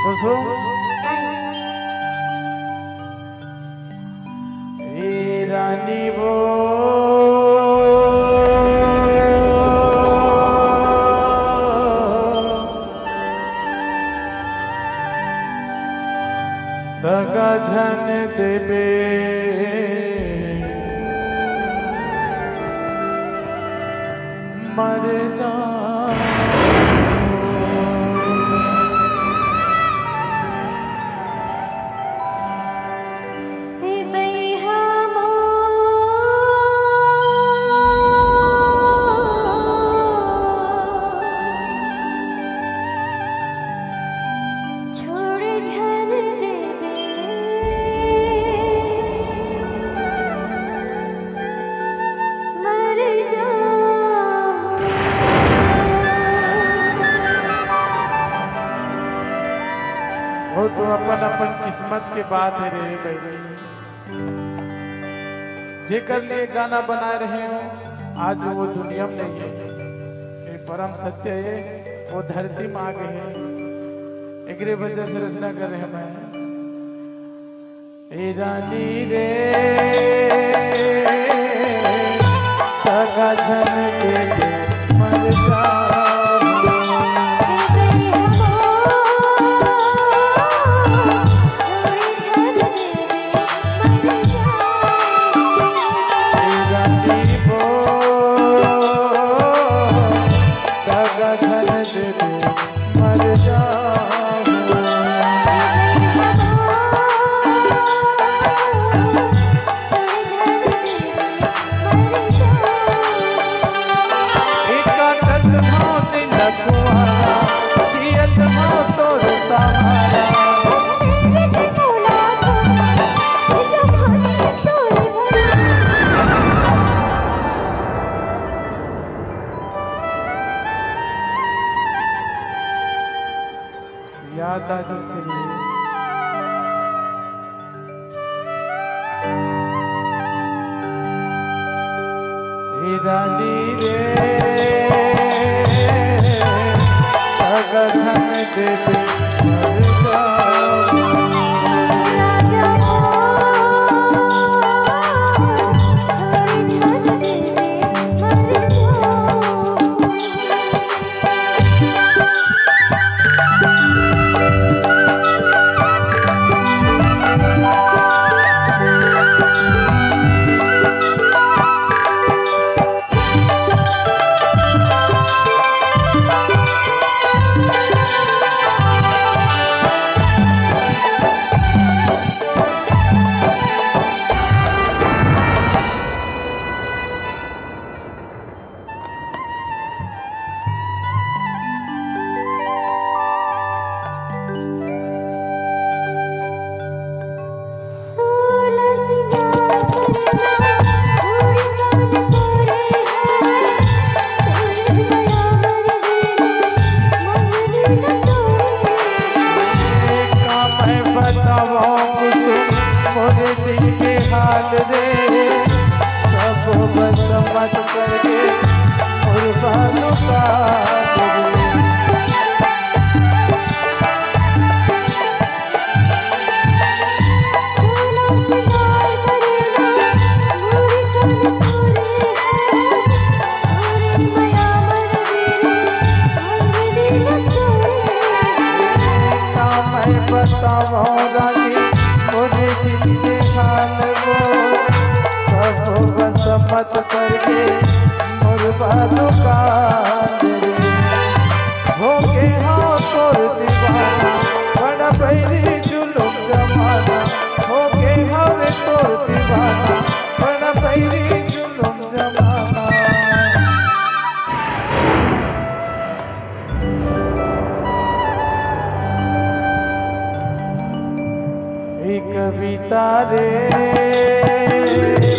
खुशो रानी वो दगा झन देवे मर जा वो तो अपन अपन किस्मत के बात है रे भाई। जेकर लिए गाना बना रहे हो आज वो दुनिया में नहीं है, ये परम सत्य है, वो धरती में आ गए हैं, एक वजह से रचना कर रहे हैं। मैं ए रानी रे तगा झन दे मर जा याद आ चली रानी रे तगा झन देवे मर जा मोरे दिल के हाल रे सब बस मत करके कुर्बानों का बताओ रानी मोरे दिल के हाल वो सब बस मत करके कुर्बानों का हो के हाँ तोर दीवाना बड़ा बैरी जुलूम जमाना हो के हाँ तोर दीवाना बड़ा बैरी जुलूम जमाना। कविता रे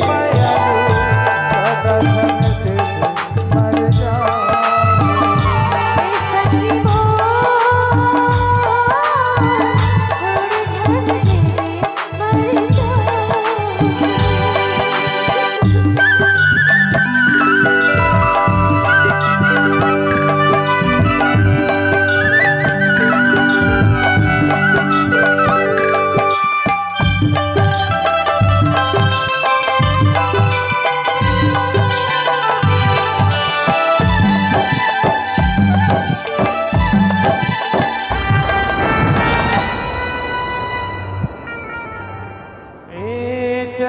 माया तगा झन देवे मर जा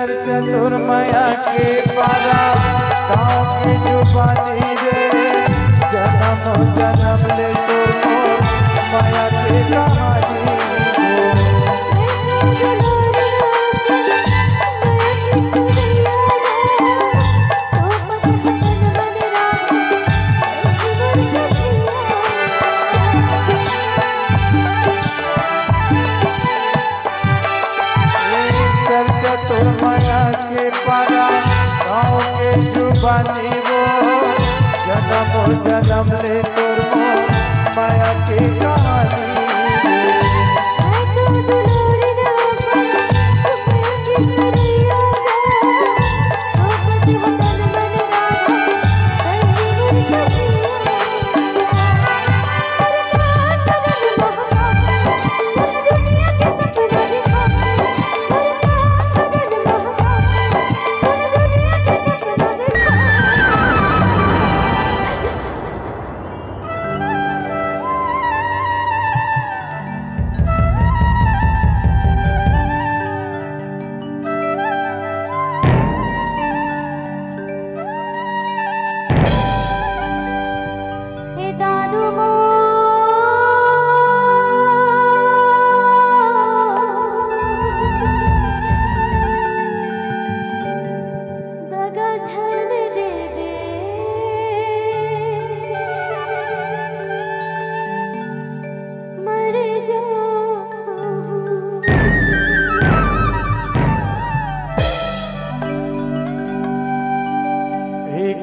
चतुर माया के पारा गाँव की जुबानी रे जन्म जन्म ले तो माया के कहानी चतुर माया के पारा गाँव के जुबानी वो जन्म जन्म ले तोर माया की कहानी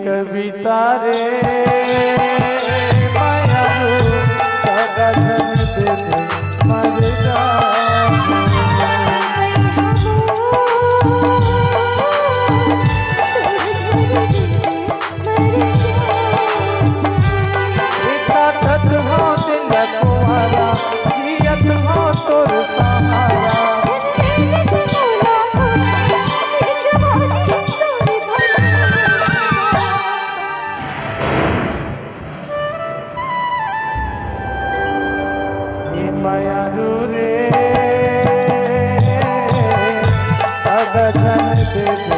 कविता रे माया सदा धन दे मर जा तत्व हो दिल तुम्हारा जियत हो तोर सहारा मायारू रे सदा धन दे